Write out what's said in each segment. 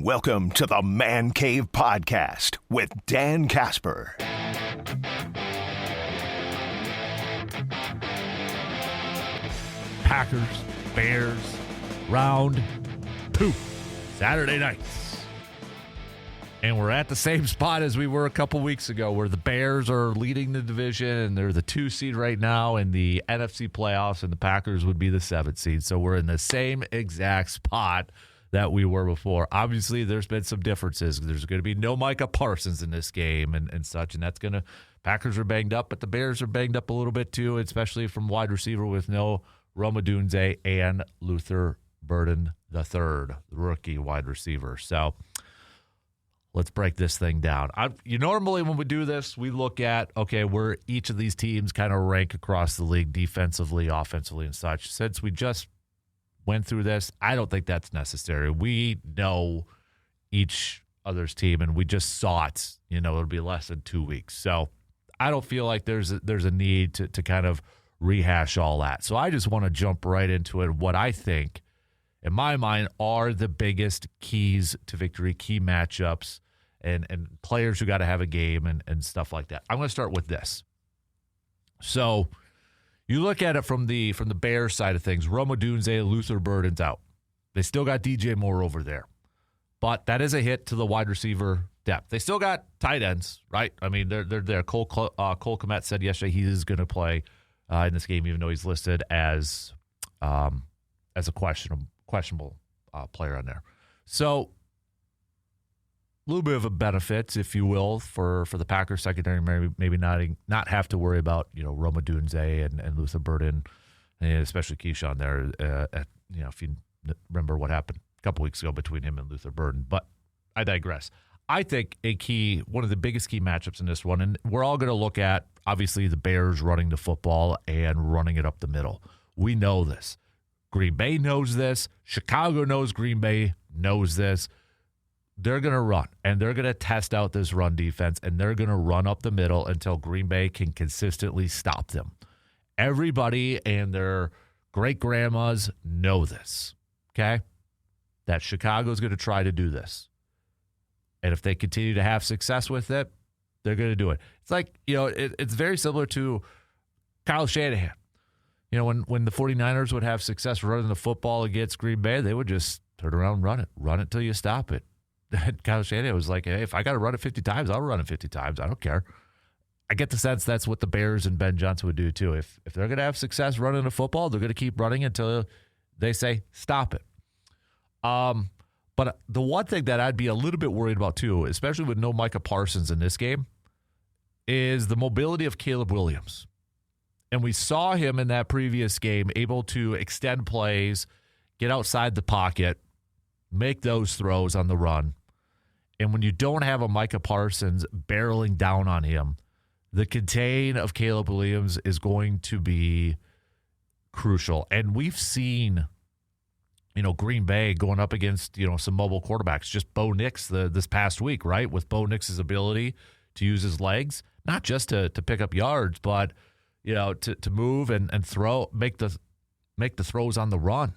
Welcome to the Man Cave Podcast with Dan Kasper. Packers, Bears, round 2, Saturday nights. And we're at the same spot as we were a couple weeks ago, where the Bears are leading the division, and they're the 2 seed right now in the NFC playoffs, and the Packers would be the 7th seed. So we're in the same exact spot that we were before. Obviously, there's been some differences. There's going to be no Micah Parsons in this game and such, and that's going to – Packers are banged up, but the Bears are banged up a little bit too, especially from wide receiver with no Rome Odunze and Luther Burden III, the rookie wide receiver. So let's break this thing down. Normally when we do this, we look at, okay, where each of these teams kind of rank across the league defensively, offensively, and such. Since we just went through this, I don't think that's necessary. We know each other's team, and we just saw it. It'll be less than 2 weeks. So I don't feel like there's a need to kind of rehash all that. So I just want to jump right into it. What I think, in my mind, are the biggest keys to victory, key matchups, and players who got to have a game and stuff like that. I'm going to start with this. So you look at it from the Bears side of things. Rome Odunze, Luther Burden's out. They still got DJ Moore over there. But that is a hit to the wide receiver depth. They still got tight ends, right? I mean, they're there. Cole Kmet said yesterday he is going to play in this game, even though he's listed as a questionable player on there. So a little bit of a benefit, if you will, for the Packers secondary, maybe not have to worry about Rome Odunze and Luther Burden, and especially Keyshawn there. If you remember what happened a couple weeks ago between him and Luther Burden, but I digress. I think one of the biggest key matchups in this one, and we're all going to look at, obviously, the Bears running the football and running it up the middle. We know this. Green Bay knows this. Chicago knows Green Bay knows this. They're going to run, and they're going to test out this run defense, and they're going to run up the middle until Green Bay can consistently stop them. Everybody and their great-grandmas know this, okay? That Chicago's going to try to do this. And if they continue to have success with it, they're going to do it. It's like, it's very similar to Kyle Shanahan. When the 49ers would have success running the football against Green Bay, they would just turn around and run it till you stop it. Kyle Shanahan was like, hey, if I got to run it 50 times, I'll run it 50 times. I don't care. I get the sense that's what the Bears and Ben Johnson would do too. If they're going to have success running the football, they're going to keep running until they say, stop it. But the one thing that I'd be a little bit worried about too, especially with no Micah Parsons in this game, is the mobility of Caleb Williams. And we saw him in that previous game able to extend plays, get outside the pocket, make those throws on the run. And when you don't have a Micah Parsons barreling down on him, the contain of Caleb Williams is going to be crucial. And we've seen, Green Bay going up against, some mobile quarterbacks, just Bo Nix this past week, right? With Bo Nix's ability to use his legs, not just to pick up yards, but, to move and throw, make the throws on the run.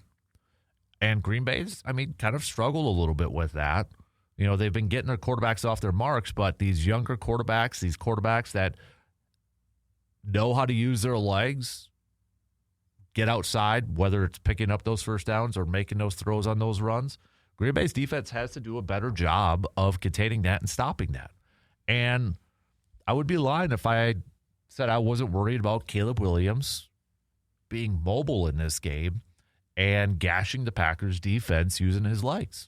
And Green Bay's, kind of struggled a little bit with that. They've been getting their quarterbacks off their marks, but these younger quarterbacks, these quarterbacks that know how to use their legs, get outside, whether it's picking up those first downs or making those throws on those runs, Green Bay's defense has to do a better job of containing that and stopping that. And I would be lying if I said I wasn't worried about Caleb Williams being mobile in this game and gashing the Packers' defense using his legs.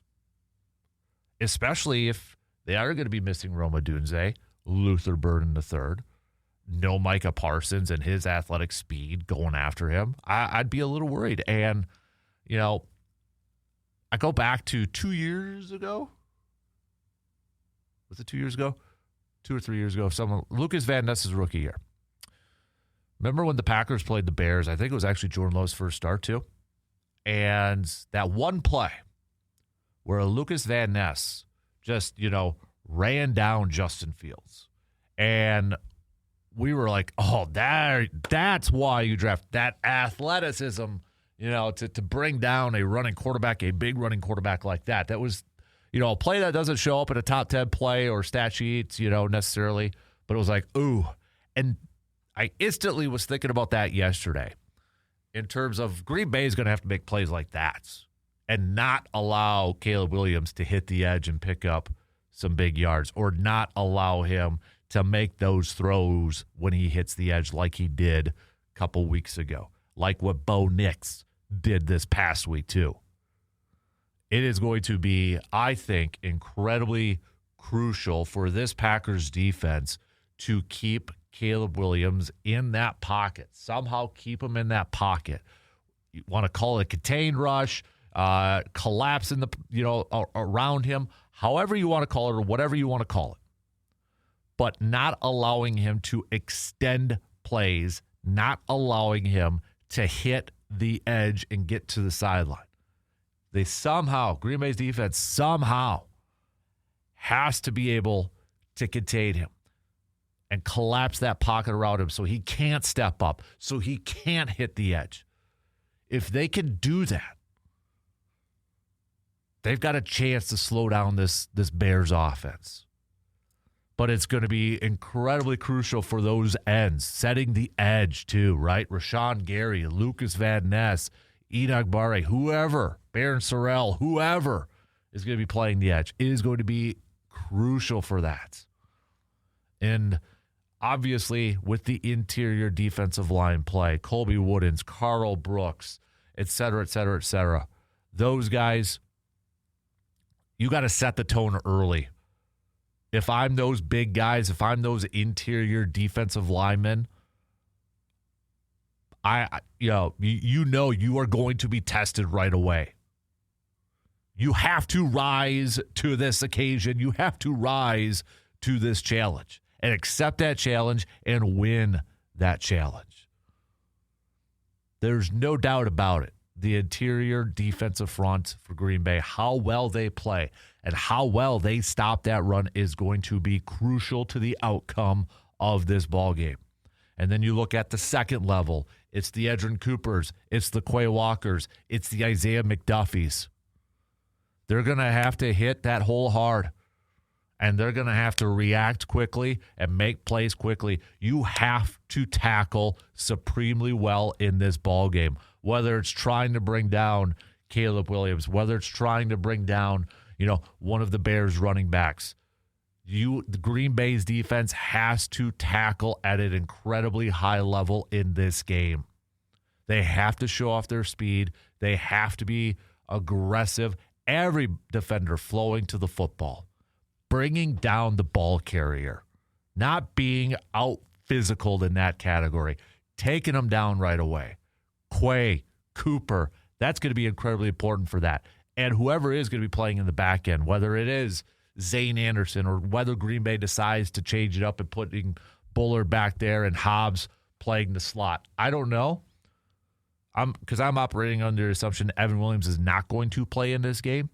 Especially if they are going to be missing Rome Odunze, Luther Burden III, no Micah Parsons and his athletic speed going after him. I'd be a little worried. And, I go back to 2 years ago. Was it 2 years ago? 2 or 3 years ago. Lucas Van Ness's rookie year. Remember when the Packers played the Bears? I think it was actually Jordan Love's first start too. And that one play where Lucas Van Ness just, ran down Justin Fields. And we were like, oh, that's why you draft that athleticism, to bring down a running quarterback, a big running quarterback like that. That was, a play that doesn't show up in a top 10 play or stat sheets, necessarily, but it was like, ooh. And I instantly was thinking about that yesterday in terms of Green Bay is going to have to make plays like that and not allow Caleb Williams to hit the edge and pick up some big yards, or not allow him to make those throws when he hits the edge like he did a couple weeks ago, like what Bo Nix did this past week too. It is going to be, I think, incredibly crucial for this Packers defense to keep Caleb Williams in that pocket. Somehow keep him in that pocket. You want to call it a contained rush, collapse in the around him, however you want to call it, or whatever you want to call it. But not allowing him to extend plays, not allowing him to hit the edge and get to the sideline. Green Bay's defense somehow has to be able to contain him and collapse that pocket around him so he can't step up, so he can't hit the edge. If they can do that, they've got a chance to slow down this Bears offense. But it's going to be incredibly crucial for those ends, setting the edge too, right? Rashawn Gary, Lucas Van Ness, Enoch Barre, whoever, Baron Sorrell, whoever is going to be playing the edge. It is going to be crucial for that. And obviously, with the interior defensive line play, Colby Woodens, Carl Brooks, et cetera, those guys, you got to set the tone early. If I'm those big guys, if I'm those interior defensive linemen, you are going to be tested right away. You have to rise to this occasion. You have to rise to this challenge and accept that challenge and win that challenge. There's no doubt about it. The interior defensive front for Green Bay, how well they play and how well they stop that run is going to be crucial to the outcome of this ball game. And then you look at the second level. It's the Edgerrin Coopers. It's the Quay Walkers. It's the Isaiah McDuffies. They're going to have to hit that hole hard. And they're going to have to react quickly and make plays quickly. You have to tackle supremely well in this ball game. Whether it's trying to bring down Caleb Williams, whether it's trying to bring down, one of the Bears running backs. The Green Bay's defense has to tackle at an incredibly high level in this game. They have to show off their speed. They have to be aggressive. Every defender flowing to the football, bringing down the ball carrier, not being out physical in that category, taking them down right away. Quay, Cooper, that's going to be incredibly important for that. And whoever is going to be playing in the back end, whether it is Zane Anderson or whether Green Bay decides to change it up and putting Bullard back there and Hobbs playing the slot, I don't know. Because I'm operating under the assumption Evan Williams is not going to play in this game.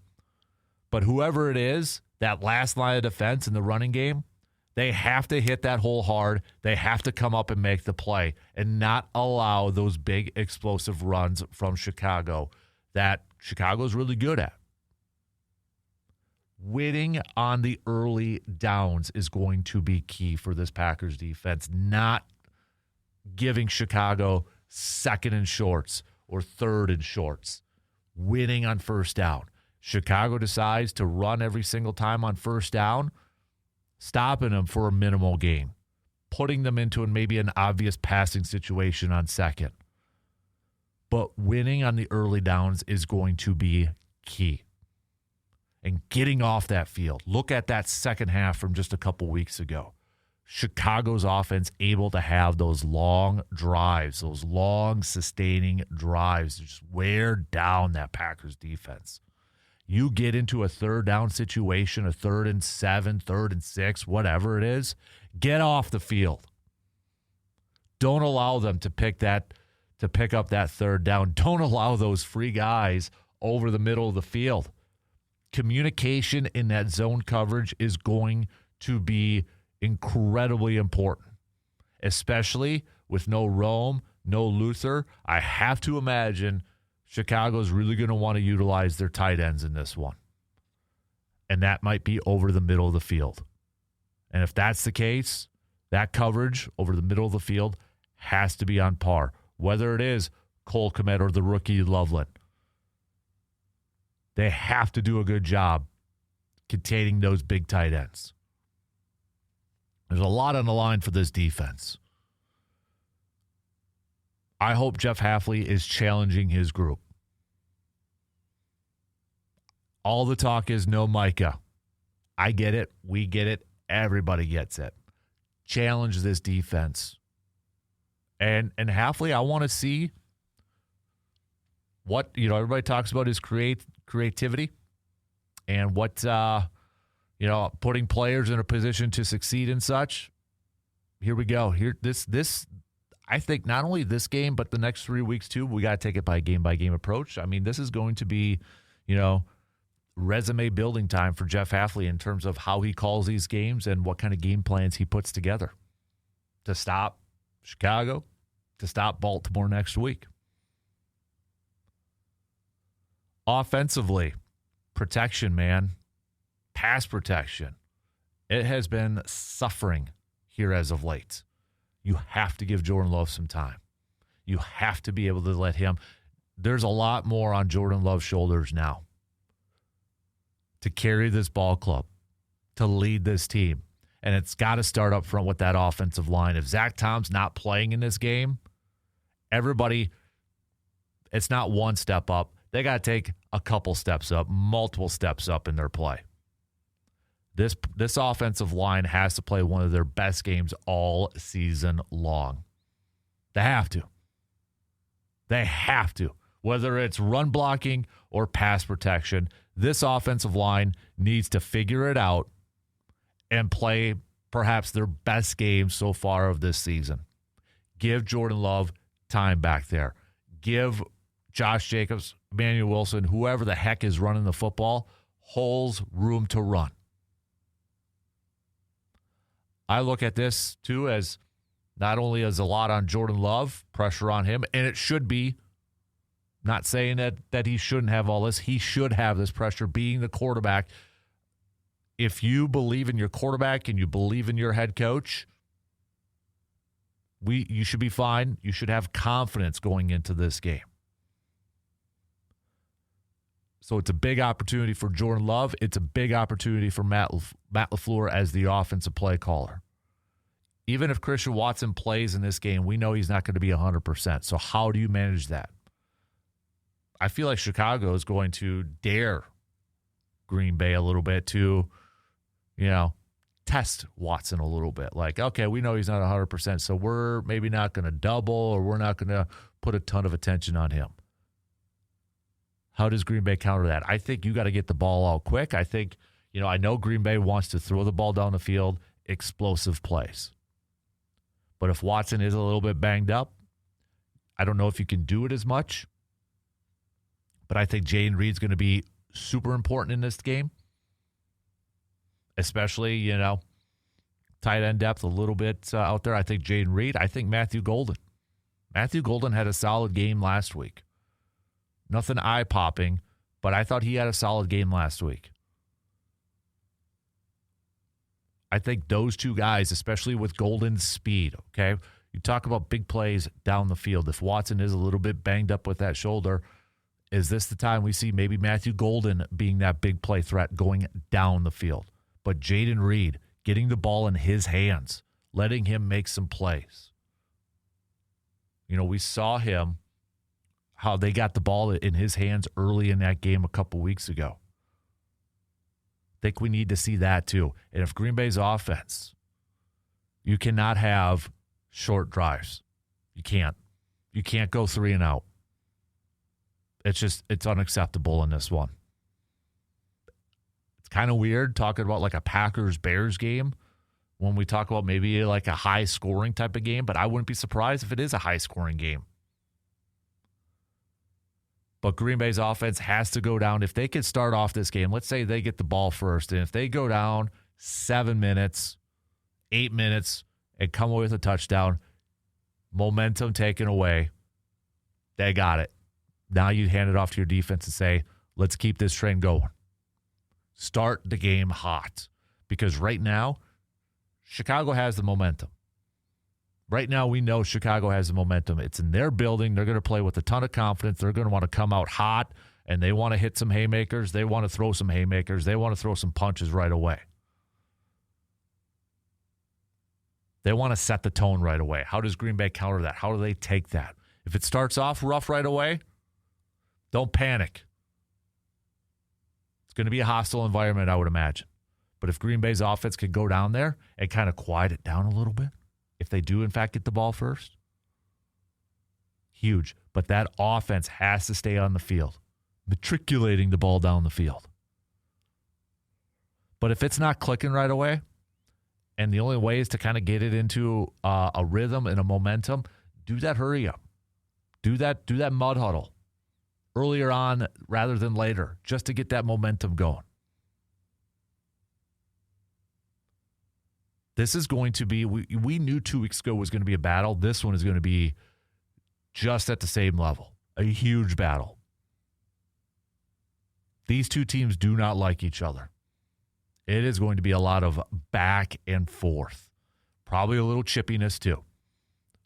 But whoever it is, that last line of defense in the running game, they have to hit that hole hard. They have to come up and make the play and not allow those big explosive runs from Chicago that Chicago's really good at. Winning on the early downs is going to be key for this Packers defense, not giving Chicago second and shorts or third and shorts. Winning on first down. Chicago decides to run every single time on first down, stopping them for a minimal gain, putting them into maybe an obvious passing situation on second. But winning on the early downs is going to be key. And getting off that field. Look at that second half from just a couple weeks ago. Chicago's offense able to have those long drives, those long sustaining drives to just wear down that Packers defense. You get into a third down situation, a 3rd and 7, 3rd and 6, whatever it is, get off the field. Don't allow them to pick up that third down. Don't allow those free guys over the middle of the field. Communication in that zone coverage is going to be incredibly important, especially with no Rome, no Luther. I have to imagine Chicago's really going to want to utilize their tight ends in this one. and that might be over the middle of the field. And if that's the case, that coverage over the middle of the field has to be on par, whether it is Cole Kmet or the rookie Loveland. They have to do a good job containing those big tight ends. There's a lot on the line for this defense. I hope Jeff Hafley is challenging his group. All the talk is no Micah. I get it. We get it. Everybody gets it. Challenge this defense. And Hafley, I want to see what, everybody talks about his creativity and what, putting players in a position to succeed and such. Here we go. This, I think not only this game, but the next 3 weeks too, we got to take it by game approach. I mean, this is going to be, resume building time for Jeff Hafley in terms of how he calls these games and what kind of game plans he puts together to stop Chicago, to stop Baltimore next week. Offensively, protection, man. Pass protection. It has been suffering here as of late. You have to give Jordan Love some time. You have to be able to let him. There's a lot more on Jordan Love's shoulders now to carry this ball club, to lead this team. And it's got to start up front with that offensive line. If Zach Tom's not playing in this game, everybody, it's not one step up. They got to take a couple steps up, multiple steps up in their play. This offensive line has to play one of their best games all season long. They have to. They have to. Whether it's run blocking or pass protection, this offensive line needs to figure it out and play perhaps their best game so far of this season. Give Jordan Love time back there. Give Josh Jacobs, Emmanuel Wilson, whoever the heck is running the football, holes room to run. I look at this, too, as not only as a lot on Jordan Love, pressure on him, and it should be. Not saying that he shouldn't have all this. He should have this pressure being the quarterback. If you believe in your quarterback and you believe in your head coach, you should be fine. You should have confidence going into this game. So it's a big opportunity for Jordan Love. It's a big opportunity for Matt LaFleur as the offensive play caller. Even if Christian Watson plays in this game, we know he's not going to be 100%. So how do you manage that? I feel like Chicago is going to dare Green Bay a little bit to, test Watson a little bit. Like, okay, we know he's not 100%, so we're maybe not going to double or we're not going to put a ton of attention on him. How does Green Bay counter that? I think you got to get the ball out quick. I think, I know Green Bay wants to throw the ball down the field, explosive plays. But if Watson is a little bit banged up, I don't know if you can do it as much. But I think Jayden Reed's going to be super important in this game, especially, tight end depth a little bit out there. I think Jayden Reed. I think Matthew Golden. Matthew Golden had a solid game last week. Nothing eye-popping, but I thought he had a solid game last week. I think those two guys, especially with Golden's speed, okay? You talk about big plays down the field. If Watson is a little bit banged up with that shoulder, is this the time we see maybe Matthew Golden being that big play threat going down the field? But Jayden Reed, getting the ball in his hands, letting him make some plays. We saw him, how they got the ball in his hands early in that game a couple weeks ago. I think we need to see that too. And if Green Bay's offense, you cannot have short drives. You can't. You can't go 3 and out. It's unacceptable in this one. It's kind of weird talking about like a Packers-Bears game when we talk about maybe like a high-scoring type of game, but I wouldn't be surprised if it is a high-scoring game. But Green Bay's offense has to go down. If they could start off this game, let's say they get the ball first, and if they go down 7 minutes, 8 minutes, and come away with a touchdown, momentum taken away, they got it. Now you hand it off to your defense and say, let's keep this train going. Start the game hot. Because right now, Chicago has the momentum. Right now, we know Chicago has the momentum. It's in their building. They're going to play with a ton of confidence. They're going to want to come out hot, and they want to hit some haymakers. They want to throw some haymakers. They want to throw some punches right away. They want to set the tone right away. How does Green Bay counter that? How do they take that? If it starts off rough right away, don't panic. It's going to be a hostile environment, I would imagine. But if Green Bay's offense could go down there and kind of quiet it down a little bit, if they do, in fact, get the ball first, huge. But that offense has to stay on the field, matriculating the ball down the field. But if it's not clicking right away, and the only way is to kind of get it into a rhythm and a momentum, do that hurry up. Do that mud huddle earlier on rather than later, just to get that momentum going. This is going to be, we knew 2 weeks ago was going to be a battle. This one is going to be just at the same level. A huge battle. These two teams do not like each other. It is going to be a lot of back and forth. Probably a little chippiness too.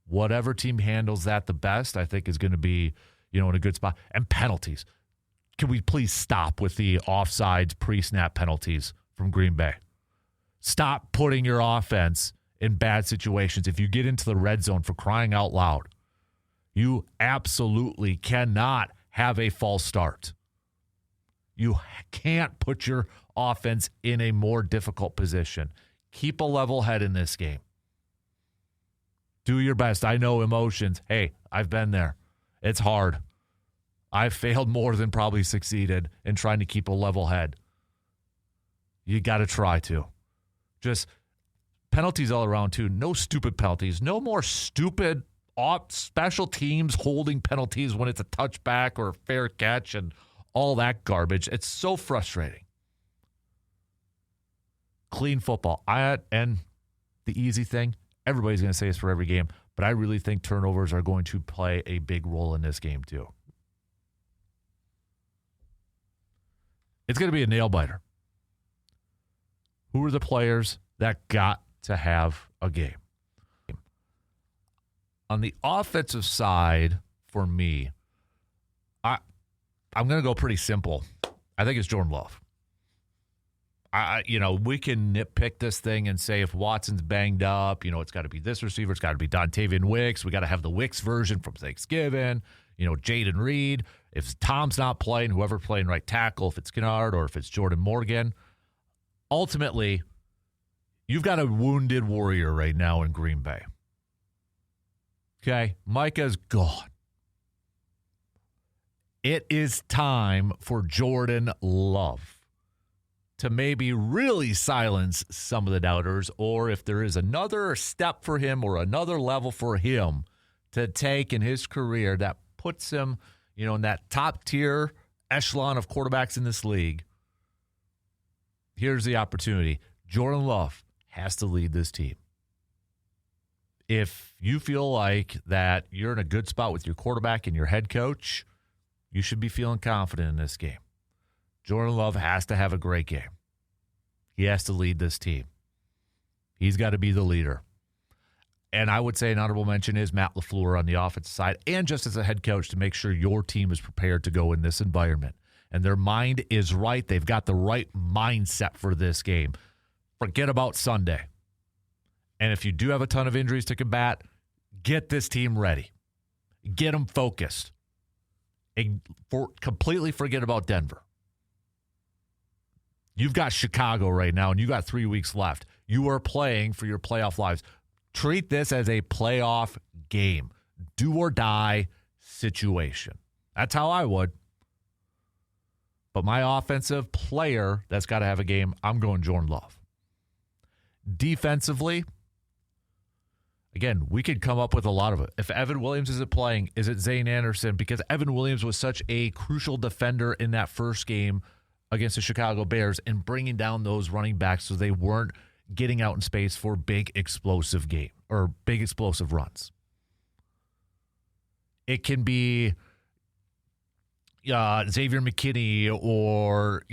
Whatever team handles that the best, I think is going to be, in a good spot. And penalties. Can we please stop with the offsides pre-snap penalties from Green Bay? Stop putting your offense in bad situations. If you get into the red zone, for crying out loud, you absolutely cannot have a false start. You can't put your offense in a more difficult position. Keep a level head in this game. Do your best. I know emotions. Hey, I've been there. It's hard. I've failed more than probably succeeded in trying to keep a level head. You got to try to. Just penalties all around, too. No stupid penalties. No more stupid special teams holding penalties when it's a touchback or a fair catch and all that garbage. It's so frustrating. Clean football. And the easy thing, everybody's going to say this for every game, but I really think turnovers are going to play a big role in this game, too. It's going to be a nail-biter. Who are the players that got to have a game? On the offensive side, for me, I'm going to go pretty simple. I think it's Jordan Love. We can nitpick this thing and say if Watson's banged up, it's got to be this receiver. It's got to be Dontavian Wicks. We got to have the Wicks version from Thanksgiving. Jaden Reed. If Tom's not playing, whoever playing right tackle, if it's Kennard or if it's Jordan Morgan. Ultimately, you've got a wounded warrior right now in Green Bay. Okay, Micah's gone. It is time for Jordan Love to maybe really silence some of the doubters, or if there is another step for him or another level for him to take in his career that puts him, in that top tier echelon of quarterbacks in this league. Here's the opportunity. Jordan Love has to lead this team. If you feel like that you're in a good spot with your quarterback and your head coach, you should be feeling confident in this game. Jordan Love has to have a great game. He has to lead this team. He's got to be the leader. And I would say an honorable mention is Matt LaFleur on the offensive side, and just as a head coach to make sure your team is prepared to go in this environment. And their mind is right. They've got the right mindset for this game. Forget about Sunday. And if you do have a ton of injuries to combat, get this team ready. Get them focused. And completely forget about Denver. You've got Chicago right now, and you got 3 weeks left. You are playing for your playoff lives. Treat this as a playoff game. Do or die situation. That's how I would. But my offensive player that's got to have a game, I'm going Jordan Love. Defensively, again, we could come up with a lot of it. If Evan Williams isn't playing, is it Zane Anderson? Because Evan Williams was such a crucial defender in that first game against the Chicago Bears and bringing down those running backs so they weren't getting out in space for big explosive runs. It can be Xavier McKinney or,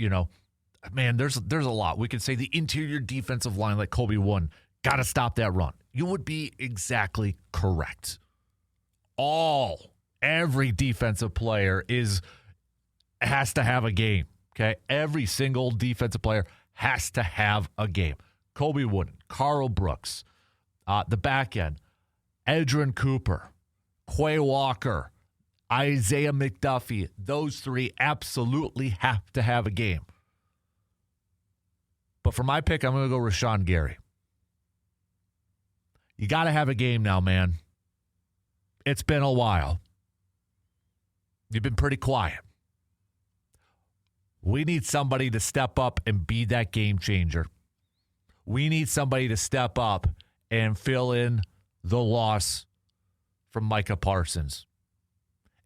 man, there's a lot. We could say the interior defensive line, like Kobe Wooden, got to stop that run. You would be exactly correct. Every defensive player has to have a game, okay? Every single defensive player has to have a game. Kobe Wooden, Carl Brooks, the back end, Edgerrin Cooper, Quay Walker, Isaiah McDuffie, those three absolutely have to have a game. But for my pick, I'm going to go Rashawn Gary. You got to have a game now, man. It's been a while. You've been pretty quiet. We need somebody to step up and be that game changer. We need somebody to step up and fill in the loss from Micah Parsons.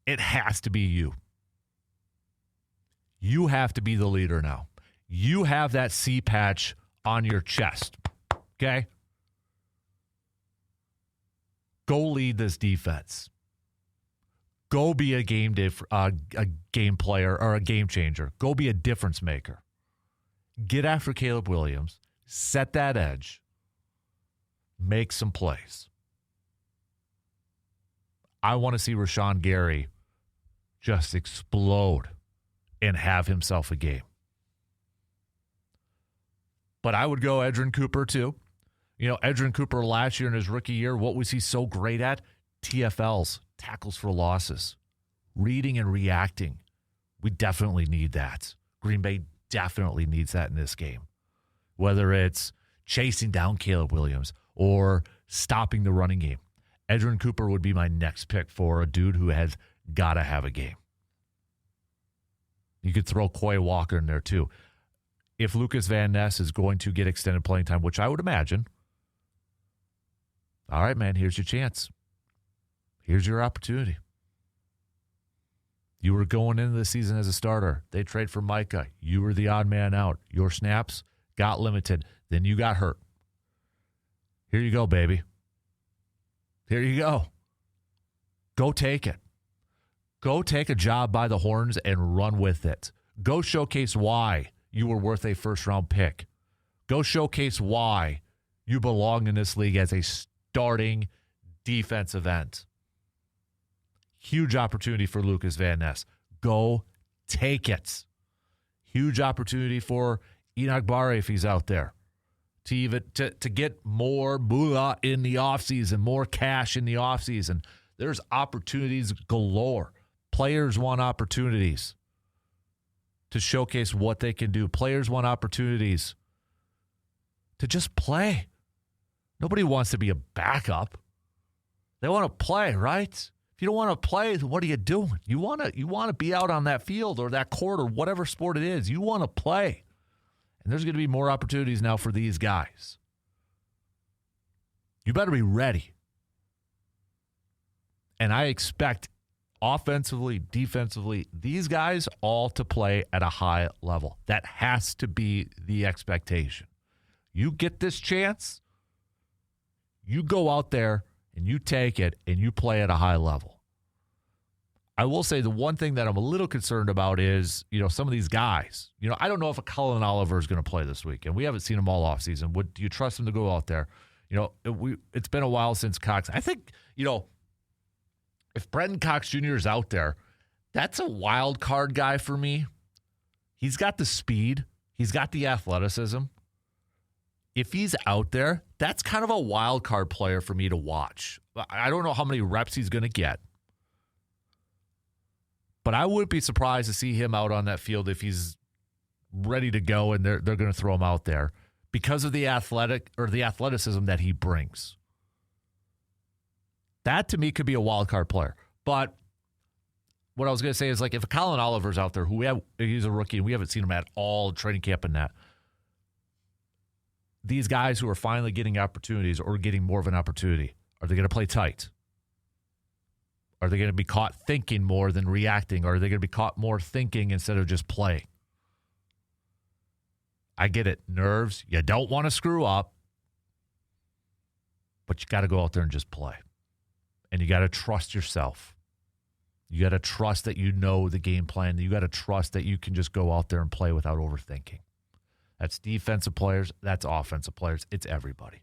It has to be you. You have to be the leader now. You have that C patch on your chest, okay? Go lead this defense. Go be a game player or a game changer. Go be a difference maker. Get after Caleb Williams. Set that edge. Make some plays. I want to see Rashawn Gary just explode and have himself a game. But I would go Edgerrin Cooper too. You know, Edgerrin Cooper last year in his rookie year, what was he so great at? TFLs, tackles for losses, reading and reacting. We definitely need that. Green Bay definitely needs that in this game. Whether it's chasing down Caleb Williams or stopping the running game. Edgerrin Cooper would be my next pick for a dude who has got to have a game. You could throw Quay Walker in there too. If Lucas Van Ness is going to get extended playing time, which I would imagine, all right, man, here's your chance. Here's your opportunity. You were going into the season as a starter. They trade for Micah. You were the odd man out. Your snaps got limited. Then you got hurt. Here you go, baby. Here you go. Go take it. Go take a job by the horns and run with it. Go showcase why you were worth a first-round pick. Go showcase why you belong in this league as a starting defensive end. Huge opportunity for Lucas Van Ness. Go take it. Huge opportunity for Enoch Barre if he's out there. To get more moolah in the offseason, more cash in the offseason. There's opportunities galore. Players want opportunities to showcase what they can do. Players want opportunities to just play. Nobody wants to be a backup. They want to play, right? If you don't want to play, then what are you doing? You want to be out on that field or that court or whatever sport it is. You want to play. And there's going to be more opportunities now for these guys. You better be ready. And I expect offensively, defensively, these guys all to play at a high level. That has to be the expectation. You get this chance, you go out there and you take it and you play at a high level. I will say the one thing that I'm a little concerned about is, some of these guys. I don't know if a Cullen Oliver is going to play this week, and we haven't seen him all offseason. Do you trust him to go out there? It's been a while since Cox. I think, if Brenton Cox Jr. is out there, that's a wild card guy for me. He's got the speed. He's got the athleticism. If he's out there, that's kind of a wild card player for me to watch. I don't know how many reps he's going to get. But I wouldn't be surprised to see him out on that field if he's ready to go and they're going to throw him out there because of the athleticism that he brings. That, to me, could be a wild card player. But what I was going to say is, if a Colin Oliver's out there, he's a rookie, and we haven't seen him at all training camp and that, these guys who are finally getting opportunities or getting more of an opportunity, are they going to play tight? Are they going to be caught thinking more than reacting? Or are they going to be caught more thinking instead of just playing? I get it. Nerves. You don't want to screw up. But you got to go out there and just play. And you got to trust yourself. You got to trust that you know the game plan. You got to trust that you can just go out there and play without overthinking. That's defensive players. That's offensive players. It's everybody.